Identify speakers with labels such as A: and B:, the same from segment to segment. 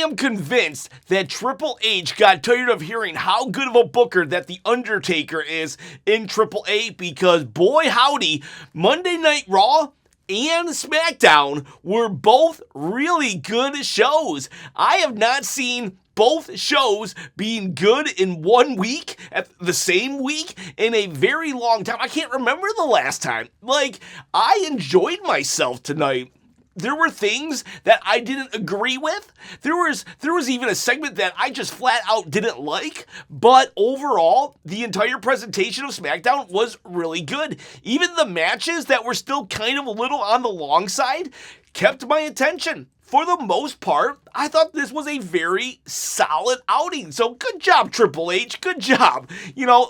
A: am convinced that Triple H got tired of hearing how good of a booker that The Undertaker is in AAA because, boy howdy, Monday Night Raw and SmackDown were both really good shows. I have not seen both shows being good in 1 week, at the same week, in a very long time. I can't remember the last time. I enjoyed myself tonight. There were things that I didn't agree with. There was even a segment that I just flat out didn't like. But overall, the entire presentation of SmackDown was really good. Even the matches that were still kind of a little on the long side kept my attention. For the most part, I thought this was a very solid outing. So good job, Triple H. Good job.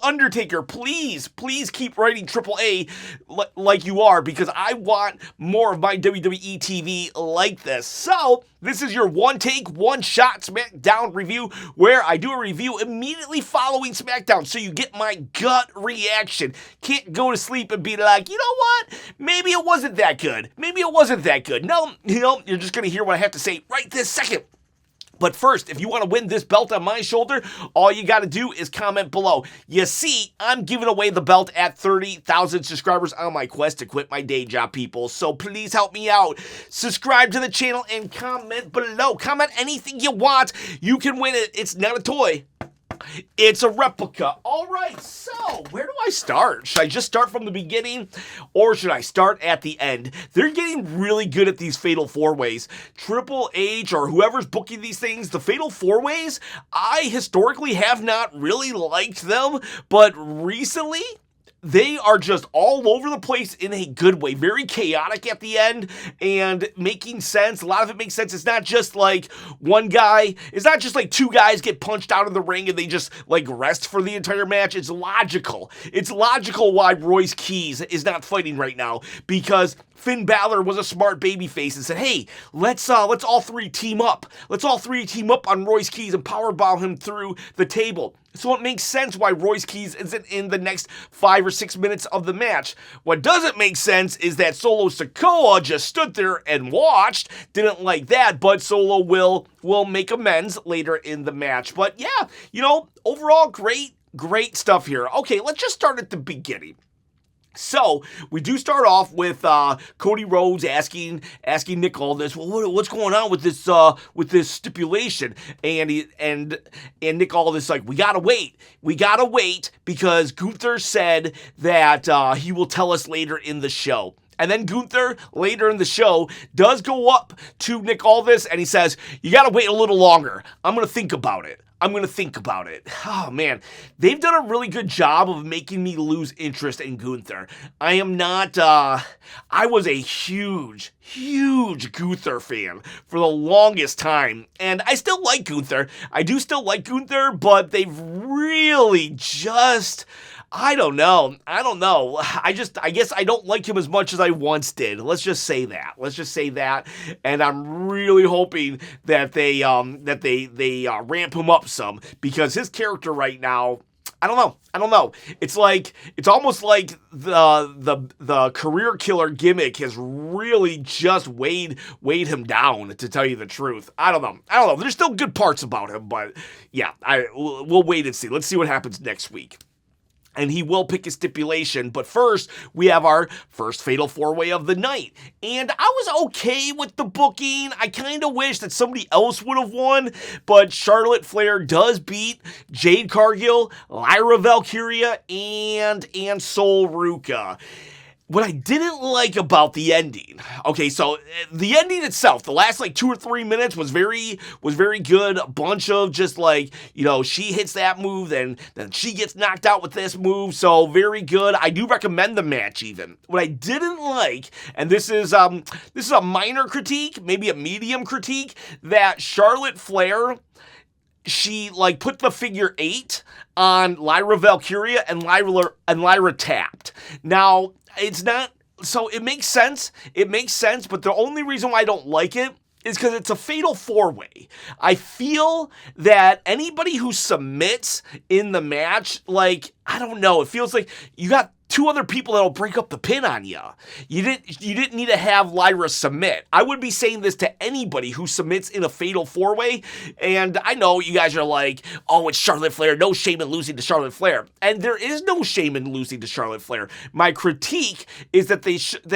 A: Undertaker, please keep writing AAA like you are, because I want more of my WWE TV like this. So this is your one take, one shot SmackDown review, where I do a review immediately following SmackDown, so you get my gut reaction. Can't go to sleep and be like, you know what? Maybe it wasn't that good. Maybe it wasn't that good. No, you're just going to hear what I have to say right this second. But first, if you want to win this belt on my shoulder, all you got to do is comment below. You see, I'm giving away the belt at 30,000 subscribers on my quest to quit my day job, people. So please help me out. Subscribe to the channel and comment below. Comment anything you want. You can win it. It's not a toy. It's a replica. All right, so where do I start? Should I just start from the beginning, or should I start at the end? They're getting really good at these Fatal 4-Ways. Triple H or whoever's booking these things, the Fatal 4-Ways, I historically have not really liked them, but recently they are just all over the place in a good way. Very chaotic at the end and making sense. A lot of it makes sense. It's not just like one guy. It's not just like two guys get punched out of the ring and they just rest for the entire match. It's logical. It's logical why Royce Keys is not fighting right now, because Finn Balor was a smart babyface and said, hey, let's all three team up. Let's all three team up on Royce Keys and powerbomb him through the table. So it makes sense why Royce Keys isn't in the next 5 or 6 minutes of the match. What doesn't make sense is that Solo Sikoa just stood there and watched. Didn't like that, but Solo will make amends later in the match. But yeah, overall great stuff here. Okay, let's just start at the beginning. So we do start off with Cody Rhodes asking Nick Aldis, well, what's going on with this stipulation? And Nick Aldis we gotta wait because Gunther said that he will tell us later in the show. And then Gunther, later in the show, does go up to Nick Aldis and he says, you gotta wait a little longer. I'm gonna think about it. Oh, man. They've done a really good job of making me lose interest in Gunther. I am not, I was a huge Gunther fan for the longest time. And I still like Gunther. I do still like Gunther, but they've really just... I don't know. I guess I don't like him as much as I once did. Let's just say that. And I'm really hoping that they ramp him up some, because his character right now, I don't know. It's almost like the career killer gimmick has really just weighed him down, to tell you the truth. I don't know. There's still good parts about him, but yeah, we'll wait and see. Let's see what happens next week. And he will pick a stipulation. But first, we have our first Fatal 4-Way of the night. And I was okay with the booking. I kind of wish that somebody else would have won. But Charlotte Flair does beat Jade Cargill, Lyra Valkyria, and Sol Ruka. What I didn't like about the ending, okay, so the ending itself, the last 2 or 3 minutes was very good. A bunch of just she hits that move, then she gets knocked out with this move, so very good. I do recommend the match even. What I didn't like, and this is a minor critique, maybe a medium critique, that Charlotte Flair, she put the figure 8 on Lyra Valkyria and Lyra tapped. Now, it's not, so it makes sense, but the only reason why I don't like it is because it's a fatal four-way. I feel that anybody who submits in the match, like, I don't know, it feels like you got two other people that'll break up the pin on you. You didn't need to have Lyra submit. I would be saying this to anybody who submits in a fatal four-way, and I know you guys are like, oh, it's Charlotte Flair, no shame in losing to Charlotte Flair. And there is no shame in losing to Charlotte Flair. My critique is that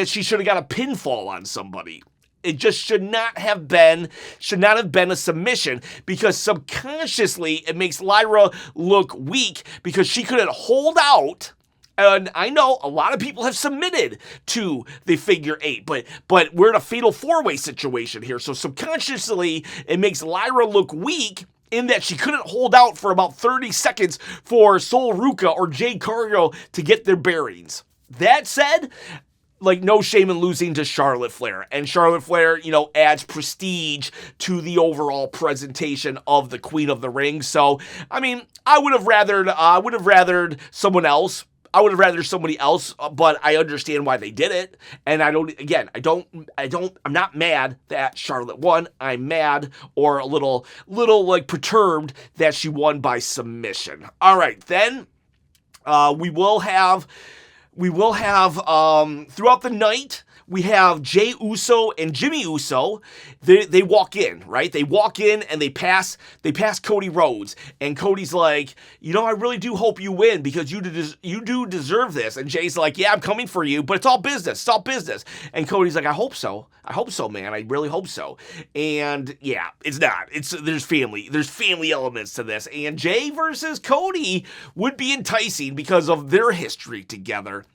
A: she should have got a pinfall on somebody. It just should not have been a submission, because subconsciously it makes Lyra look weak because she couldn't hold out. And I know a lot of people have submitted to the figure eight, but we're in a fatal four-way situation here. So subconsciously it makes Lyra look weak in that she couldn't hold out for about 30 seconds for Sol Ruca or Jade Cargill to get their bearings. That said, like, no shame in losing to Charlotte Flair. And Charlotte Flair, adds prestige to the overall presentation of the Queen of the Ring. So, I mean, I would have rathered someone else. I would have rathered somebody else, but I understand why they did it. And I'm not mad that Charlotte won. I'm mad or a little like perturbed that she won by submission. All right, then we will have throughout the night, we have Jey Uso and Jimmy Uso. They walk in, right? They walk in and they pass Cody Rhodes. And Cody's like, I really do hope you win because you do deserve this. And Jay's like, yeah, I'm coming for you, but it's all business. It's all business. And Cody's like, I hope so. I hope so, man. I really hope so. And yeah, it's not. There's family. There's family elements to this. And Jay versus Cody would be enticing because of their history together.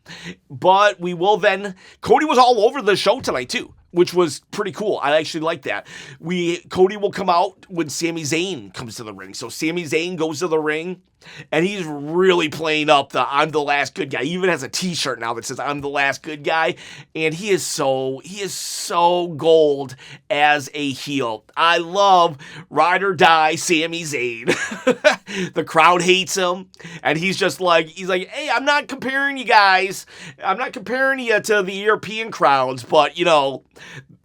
A: But Cody was all over the show tonight too, which was pretty cool. I actually like that. Cody will come out when Sami Zayn comes to the ring. So Sami Zayn goes to the ring, and he's really playing up the I'm the last good guy. He even has a t-shirt now that says I'm the last good guy. And he is so gold as a heel. I love ride or die Sami Zayn. The crowd hates him. And he's like, hey, I'm not comparing you guys. I'm not comparing you to the European crowds, but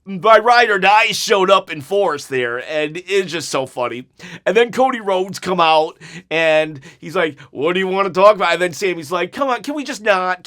A: my ride or die showed up in force there, and it's just so funny. And then Cody Rhodes come out, and he's like, what do you want to talk about? And then Sammy's like, come on, can we just not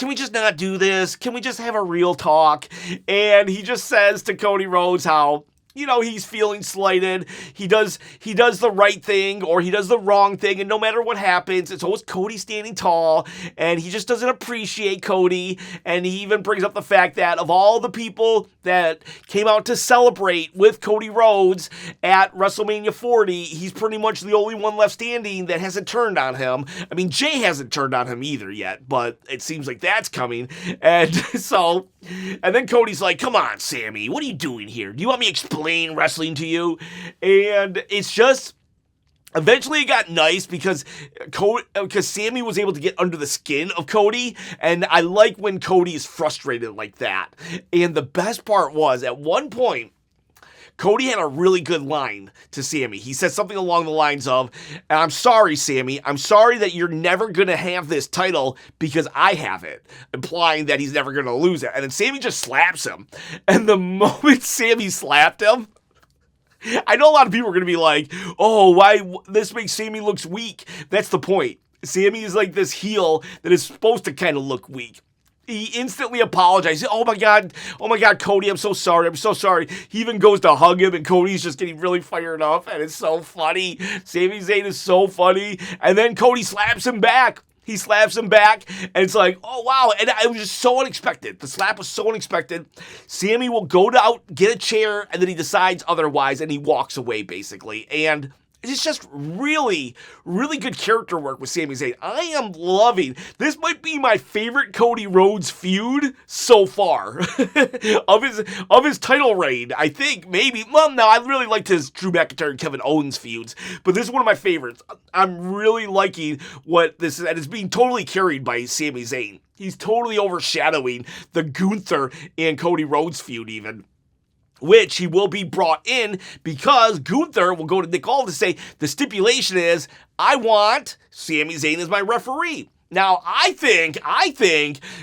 A: do this? Can we just have a real talk? And he just says to Cody Rhodes how, he's feeling slighted. He does the right thing or he does the wrong thing, and no matter what happens, it's always Cody standing tall, and he just doesn't appreciate Cody. And he even brings up the fact that of all the people that came out to celebrate with Cody Rhodes at WrestleMania 40, he's pretty much the only one left standing that hasn't turned on him. I mean, Jay hasn't turned on him either yet, but it seems like that's coming. And then Cody's like, come on, Sammy, what are you doing here? Do you want me to explain wrestling to you? And it's just, eventually it got nice because Sami was able to get under the skin of Cody, and I like when Cody is frustrated like that. And the best part was, at one point, Cody had a really good line to Sami. He said something along the lines of, I'm sorry, Sami. I'm sorry that you're never going to have this title because I have it, implying that he's never going to lose it. And then Sami just slaps him. And the moment Sami slapped him, I know a lot of people are going to be like, oh, why this makes Sami looks weak. That's the point. Sami is like this heel that is supposed to kind of look weak. He instantly apologized. Oh my God, Cody, I'm so sorry. He even goes to hug him, and Cody's just getting really fired up, and it's so funny. Sami Zayn is so funny. And then Cody slaps him back. He slaps him back, and it's like, oh wow. And it was just so unexpected. The slap was so unexpected. Sami will go out, get a chair, and then he decides otherwise, and he walks away, basically. And it's just really, really good character work with Sami Zayn. I am loving. This might be my favorite Cody Rhodes feud so far of his title reign. I think maybe. Well, no, I really liked his Drew McIntyre and Kevin Owens feuds, but this is one of my favorites. I'm really liking what this is, and it's being totally carried by Sami Zayn. He's totally overshadowing the Gunther and Cody Rhodes feud even, which he will be brought in because Gunther will go to Nick Aldis to say, the stipulation is, I want Sami Zayn as my referee. Now, I think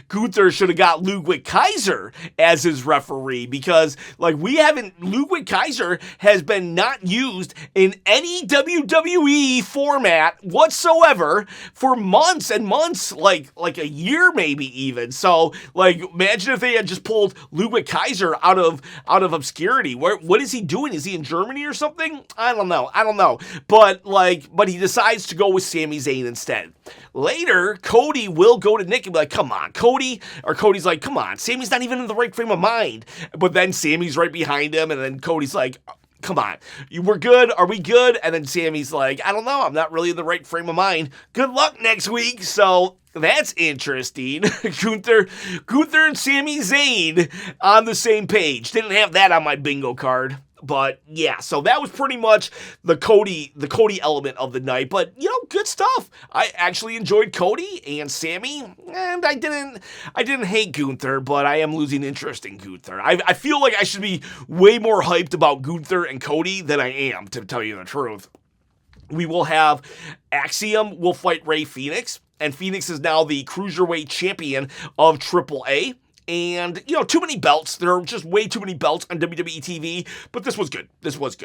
A: Gunther should have got Ludwig Kaiser as his referee because, like, Ludwig Kaiser has been not used in any WWE format whatsoever for months and months, like a year maybe even. So, like, imagine if they had just pulled Ludwig Kaiser out of obscurity. What is he doing? Is he in Germany or something? I don't know. But he decides to go with Sami Zayn instead. Later, Cody will go to Nick and be like, come on, Cody. Or Cody's like, come on, Sami's not even in the right frame of mind. But then Sami's right behind him, and then Cody's like, come on, we're good. Are we good? And then Sami's like, I don't know. I'm not really in the right frame of mind. Good luck next week. So that's interesting. Gunther and Sami Zayn on the same page. Didn't have that on my bingo card. But yeah, so that was pretty much the Cody element of the night. But good stuff. I actually enjoyed Cody and Sami, and I didn't hate Gunther, but I am losing interest in Gunther. I feel like I should be way more hyped about Gunther and Cody than I am, to tell you the truth. We will have Axiom will fight Rey Fenix, and Phoenix is now the Cruiserweight champion of AAA. And, too many belts. There are just way too many belts on WWE TV, but this was good. It was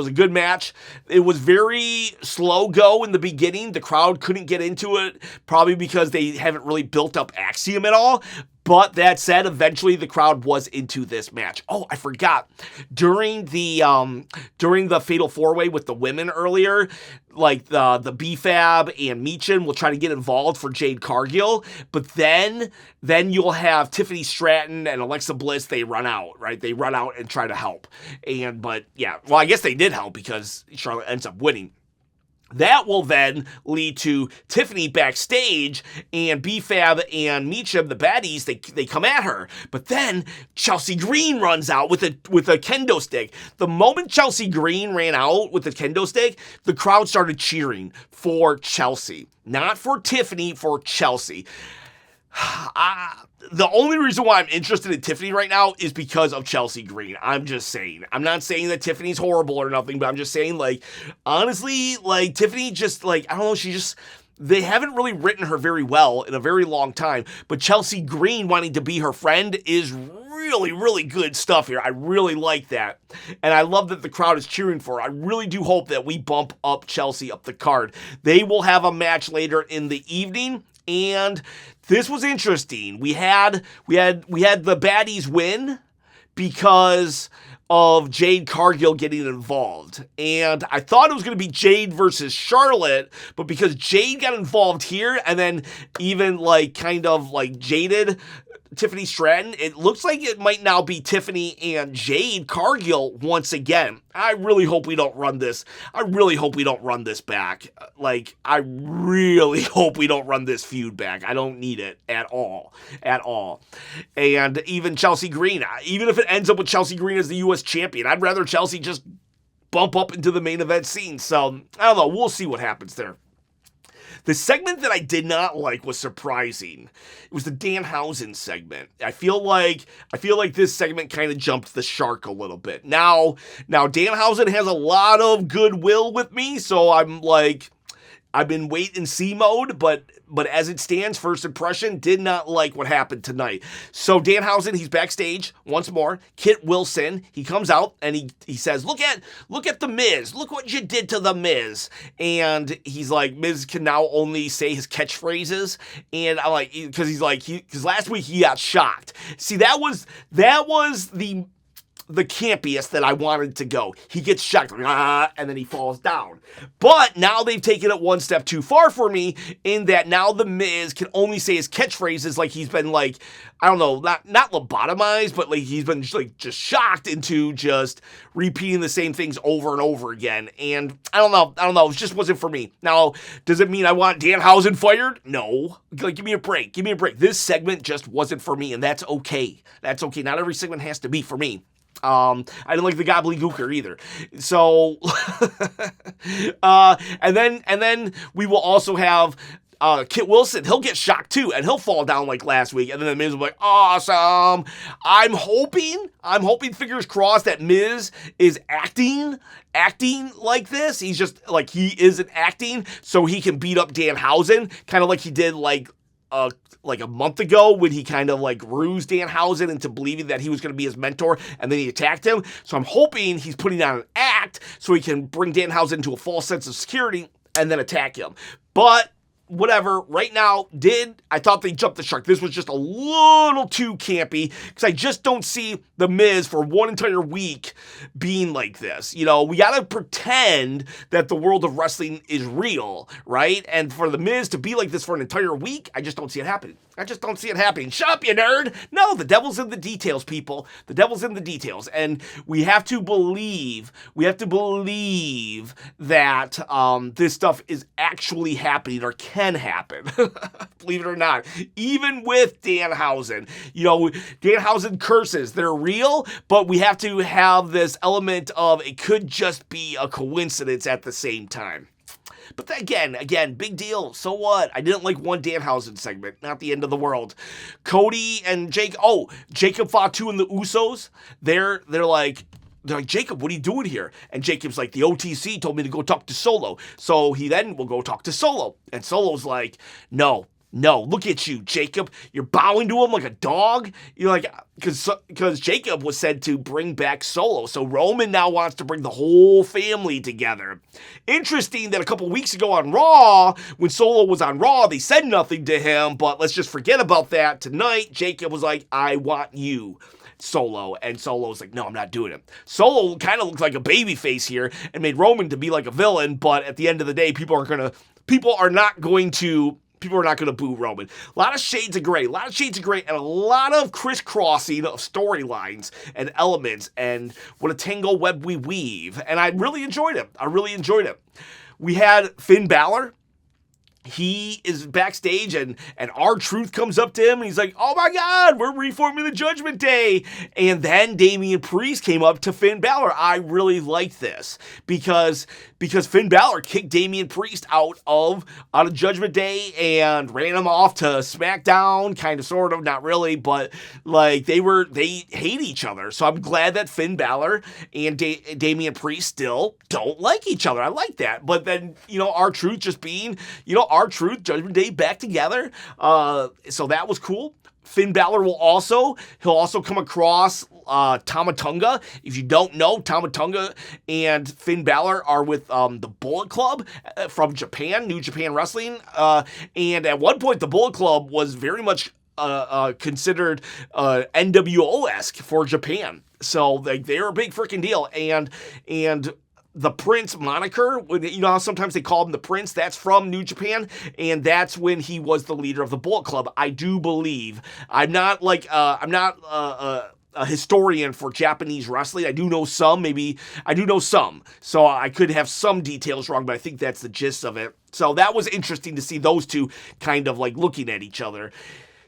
A: a good match. It was very slow go in the beginning. The crowd couldn't get into it, probably because they haven't really built up Axiom at all. But that said, eventually the crowd was into this match. Oh, I forgot. During the Fatal 4-Way with the women earlier, like the B-Fab and Meechin will try to get involved for Jade Cargill, but then you'll have Tiffany Stratton and Alexa Bliss. They run out, right? They run out and try to help. But I guess they did help because Charlotte ends up winning. That will then lead to Tiffany backstage, and B-Fab and Meechin, the baddies, they come at her. But then Chelsea Green runs out with a kendo stick. The moment Chelsea Green ran out with the kendo stick, the crowd started cheering for Chelsea. Not for Tiffany, for Chelsea. The only reason why I'm interested in Tiffany right now is because of Chelsea Green. I'm just saying. I'm not saying that Tiffany's horrible or nothing, but I'm just saying, honestly, Tiffany just, I don't know, they haven't really written her very well in a very long time, but Chelsea Green wanting to be her friend is really, really good stuff here. I really like that. And I love that the crowd is cheering for her. I really do hope that we bump up Chelsea up the card. They will have a match later in the evening, and this was interesting. We had the baddies win because of Jade Cargill getting involved. And I thought it was going to be Jade versus Charlotte, but because Jade got involved here and then even jaded Tiffany Stratton, it looks like it might now be Tiffany and Jade Cargill once again. I really hope we don't run this. I really hope we don't run this back. I really hope we don't run this feud back. I don't need it at all. And even Chelsea Green, even if it ends up with Chelsea Green as the U.S. champion, I'd rather Chelsea just bump up into the main event scene. So, I don't know. We'll see what happens there. The segment that I did not like was surprising. It was the Danhausen segment. I feel like this segment kind of jumped the shark a little bit. Now Danhausen has a lot of goodwill with me, so I'm in wait and see mode, but as it stands, first impression, did not like what happened tonight. So Danhausen, he's backstage once more. Kit Wilson, he comes out and he says, look at the Miz. Look what you did to the Miz. And he's like, Miz can now only say his catchphrases. And I'm like, because last week he got shocked. See, that was the campiest that I wanted to go. He gets shocked, and then he falls down. But now they've taken it one step too far for me, in that now the Miz can only say his catchphrases like he's been I don't know, not lobotomized, but he's been just shocked into just repeating the same things over and over again. And I don't know, it just wasn't for me. Now, does it mean I want Danhausen fired? No. Give me a break. This segment just wasn't for me, and that's okay. Not every segment has to be for me. I didn't like the gobbledygooker either. So, and then we will also have Kit Wilson, he'll get shocked too, and he'll fall down like last week, and then the Miz will be like, awesome. I'm hoping, fingers crossed, that Miz is acting like this. He's just, like, he isn't acting, so he can beat up Danhausen, kind of like he did, like a month ago when he kind of, like, rused Danhausen into believing that he was going to be his mentor, and then he attacked him. So I'm hoping he's putting on an act so he can bring Danhausen into a false sense of security and then attack him. But whatever, right now, I thought they jumped the shark. This was just a little too campy, because I just don't see The Miz for one entire week being like this. You know, we gotta pretend that the world of wrestling is real, right? And for The Miz to be like this for an entire week, I just don't see it happening. Shut up, you nerd! No, the devil's in the details, people. The devil's in the details. And we have to believe that this stuff is actually happening, or can happen. Believe it or not. Even with Danhausen. You know, Danhausen curses. They're real, but we have to have this element of it could just be a coincidence at the same time. But again, big deal. So what? I didn't like one Danhausen segment. Not the end of the world. Cody and Jake. Oh, Jacob Fatu and the Usos. They're like, Jacob, what are you doing here? And Jacob's like, the OTC told me to go talk to Solo. So he then will go talk to Solo. And Solo's like, no, look at you, Jacob. You're bowing to him like a dog. You're like, because Jacob was said to bring back Solo. So Roman now wants to bring the whole family together. Interesting that a couple weeks ago on Raw, when Solo was on Raw, they said nothing to him, but let's just forget about that. Tonight, Jacob was like, I want you, Solo. And Solo's like, no, I'm not doing it. Solo kind of looks like a baby face here and made Roman to be like a villain, but at the end of the day, people are not going to boo Roman. A lot of shades of gray, and a lot of crisscrossing of storylines and elements, and what a tangle web we weave. And I really enjoyed it. We had Finn Balor. He is backstage, and R-Truth comes up to him, and he's like, oh my God, we're reforming the Judgment Day. And then Damian Priest came up to Finn Balor. I really liked this, because Finn Balor kicked Damian Priest out of Judgment Day and ran him off to SmackDown, kind of, sort of, not really, but like they hate each other. So I'm glad that Finn Balor and Damian Priest still don't like each other. I like that. But then, R-Truth just being, R-Truth, Judgment Day back together. So that was cool. Finn Balor will also come across Tama Tonga. If you don't know, Tama Tonga and Finn Balor are with the Bullet Club from Japan, New Japan Wrestling. And at one point, the Bullet Club was very much considered NWO-esque for Japan. So they're a big freaking deal. And the Prince moniker, you know how sometimes they call him the Prince? That's from New Japan, and that's when he was the leader of the Bullet Club, I do believe. I'm not a historian for Japanese wrestling. I do know some, so I could have some details wrong, but I think that's the gist of it. So that was interesting to see those two kind of like looking at each other.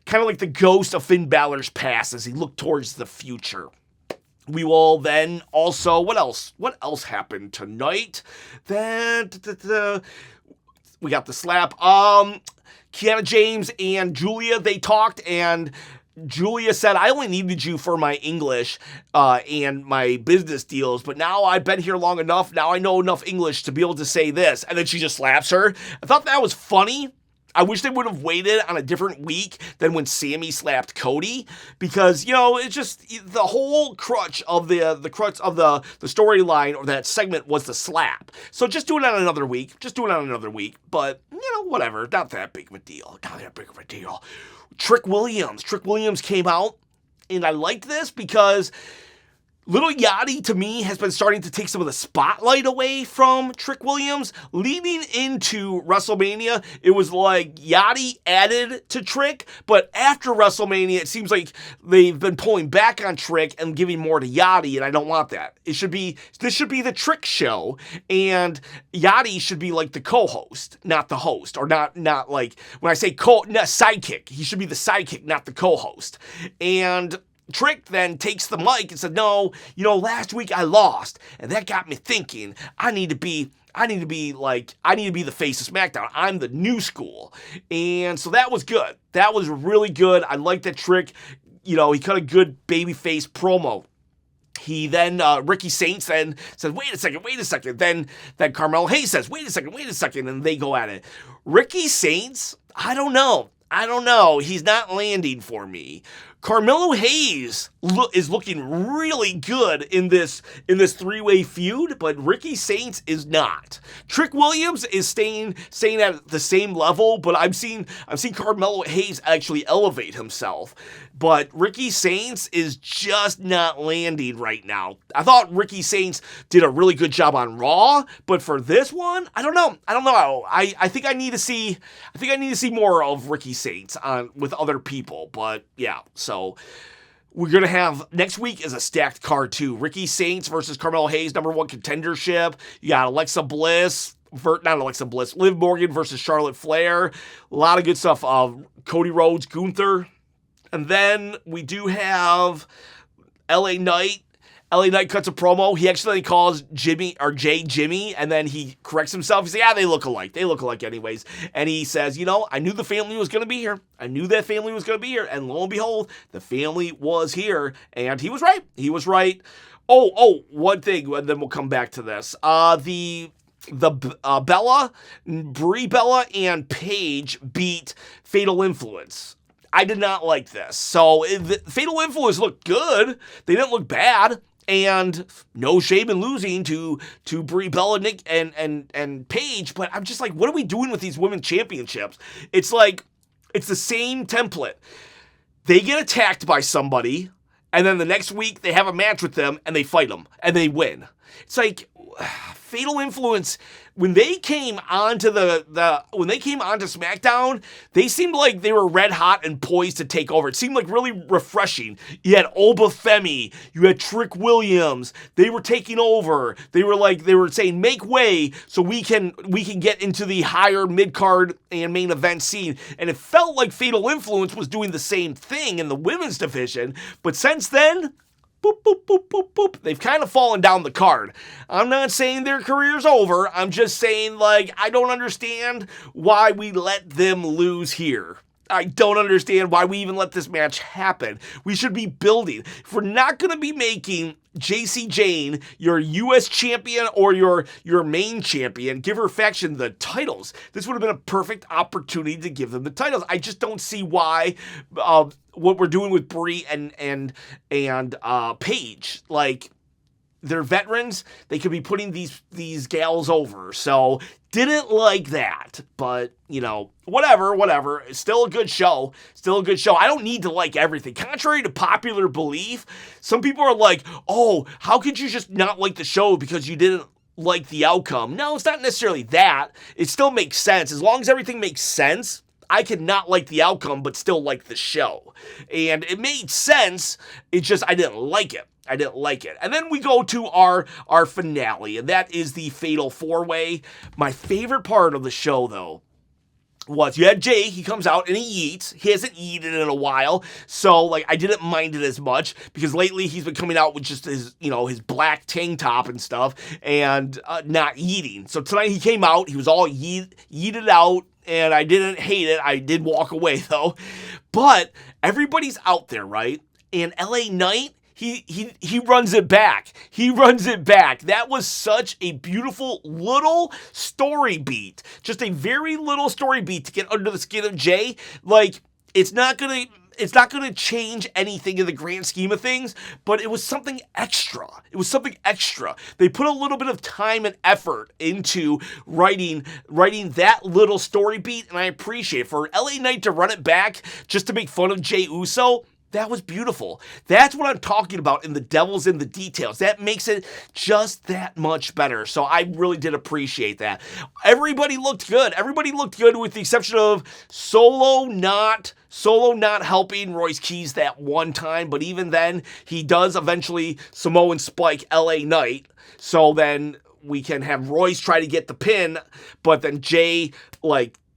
A: Kind of like the ghost of Finn Balor's past as he looked towards the future. We will then also, what else happened tonight? Then, we got the slap. Kiana James and Julia, they talked, and Julia said, I only needed you for my English and my business deals, but now I've been here long enough, now I know enough English to be able to say this. And then she just slaps her. I thought that was funny. I wish they would have waited on a different week than when Sami slapped Cody, because, it's just the whole crutch of the storyline or that segment was the slap. So just do it on another week. But, whatever. Not that big of a deal. Trick Williams came out, and I liked this because Little Yachty, to me, has been starting to take some of the spotlight away from Trick Williams. Leading into WrestleMania, it was like Yachty added to Trick, but after WrestleMania, it seems like they've been pulling back on Trick and giving more to Yachty, and I don't want that. This should be the Trick show, and Yachty should be like the co-host, not the host, or not like, when I say sidekick, he should be the sidekick, not the co-host. And Trick then takes the mic and said, no, last week I lost, and that got me thinking, I need to be the face of SmackDown. I'm the new school. And so that was good. That was really good. I like that Trick, he cut a good babyface promo. He then, Ricky Saints then says, wait a second. Then Carmelo Hayes says, wait a second, and they go at it. Ricky Saints, I don't know. He's not landing for me. Carmelo Hayes is looking really good in this three-way feud, but Ricky Saints is not. Trick Williams is staying at the same level, but I've seen Carmelo Hayes actually elevate himself. But Ricky Saints is just not landing right now. I thought Ricky Saints did a really good job on Raw, but for this one, I don't know. I think I need to see more of Ricky Saints with other people. But yeah, so we're gonna have next week is a stacked card too. Ricky Saints versus Carmelo Hayes, number 1 contendership. You got Liv Morgan versus Charlotte Flair. A lot of good stuff. Cody Rhodes, Gunther. And then we do have LA Knight. LA Knight cuts a promo. He actually calls Jay Jimmy, and then he corrects himself. He says, yeah, they look alike. They look alike anyways. And he says, I knew the family was going to be here. I knew that family was going to be here. And lo and behold, the family was here. And he was right. Oh, one thing, and then we'll come back to this. Brie Bella and Paige beat Fatal Influence. I did not like this. So the Fatal Influence looked good. They didn't look bad. And no shame in losing to Brie Bella, Nick, and Paige. But I'm just like, what are we doing with these women's championships? It's like, it's the same template. They get attacked by somebody, and then the next week they have a match with them, and they fight them, and they win. It's like, Fatal Influence, when they came onto SmackDown, they seemed like they were red hot and poised to take over. It seemed like really refreshing. You had Obafemi, you had Trick Williams. They were taking over. They were saying, make way so we can get into the higher mid-card and main event scene. And it felt like Fatal Influence was doing the same thing in the women's division. But since then, boop, boop, boop, boop, boop. They've kind of fallen down the card. I'm not saying their career's over. I'm just saying, I don't understand why we let them lose here. I don't understand why we even let this match happen. We should be building. If we're not going to be making JC Jane your U.S. champion or your main champion, give her faction the titles. This would have been a perfect opportunity to give them the titles. I just don't see why what we're doing with Brie and Paige. They're veterans. They could be putting these gals over. So didn't like that, but whatever. It's still a good show. I don't need to like everything. Contrary to popular belief, some people are like, oh, how could you just not like the show because you didn't like the outcome? No, it's not necessarily that. It still makes sense. As long as everything makes sense, I could not like the outcome, but still like the show. And it made sense. It's just, I didn't like it. And then we go to our finale, and that is the Fatal 4-Way. My favorite part of the show, though, was you had Jey. He comes out and he eats. He hasn't eaten in a while, so I didn't mind it as much because lately he's been coming out with just his black tank top and stuff and not eating. So tonight he came out. He was all yeeted out. And I didn't hate it. I did walk away, though. But everybody's out there, right? And LA Knight, he runs it back. That was such a beautiful little story beat. Just a very little story beat to get under the skin of Jey. It's not gonna change anything in the grand scheme of things, but it was something extra. They put a little bit of time and effort into writing that little story beat, and I appreciate it. For LA Knight to run it back just to make fun of Jey Uso, that was beautiful. That's what I'm talking about in the devil's in the details. That makes it just that much better. So I really did appreciate that. Everybody looked good. With the exception of Solo not helping Royce Keys that one time. But even then, he does eventually Samoan Spike LA Knight. So then we can have Royce try to get the pin. But then Jey,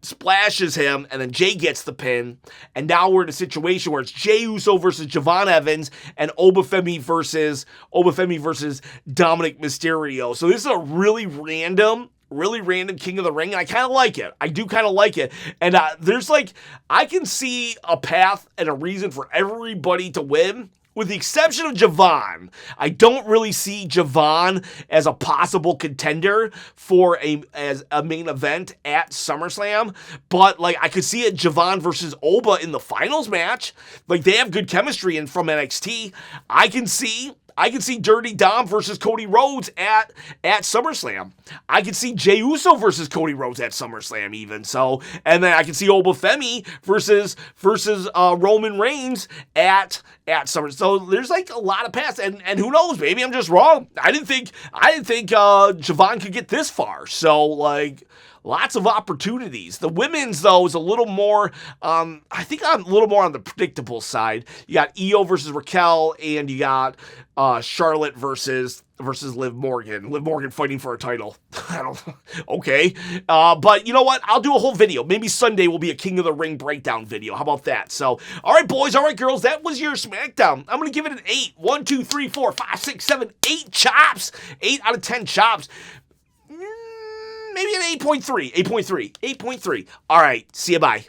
A: splashes him, and then Jey gets the pin, and now we're in a situation where it's Jey Uso versus Javon Evans and Obafemi versus Dominic Mysterio. So this is a really random King of the Ring, and I kind of like it. I do kind of like it. And there's I can see a path and a reason for everybody to win, with the exception of Javon. I don't really see Javon as a possible contender for as a main event at SummerSlam, but I could see it Javon versus Oba in the finals match. They have good chemistry and from NXT. I can see Dirty Dom versus Cody Rhodes at SummerSlam. I can see Jey Uso versus Cody Rhodes at SummerSlam even. So, and then I can see Obafemi versus Roman Reigns at SummerSlam. So there's a lot of paths, and who knows? Maybe I'm just wrong. I didn't think Javon could get this far. So lots of opportunities. The women's, though, is a little more, I think I'm a little more on the predictable side. You got Io versus Raquel, and you got Charlotte versus Liv Morgan. Liv Morgan fighting for a title. Okay. But you know what? I'll do a whole video. Maybe Sunday will be a King of the Ring breakdown video. How about that? So, all right, boys. All right, girls. That was your SmackDown. I'm going to give it an 8. 1, 2, 3, 4, 5, 6, 7, 8 chops. 8 out of 10 chops. Maybe an 8.3. 8.3. All right. See you. Bye.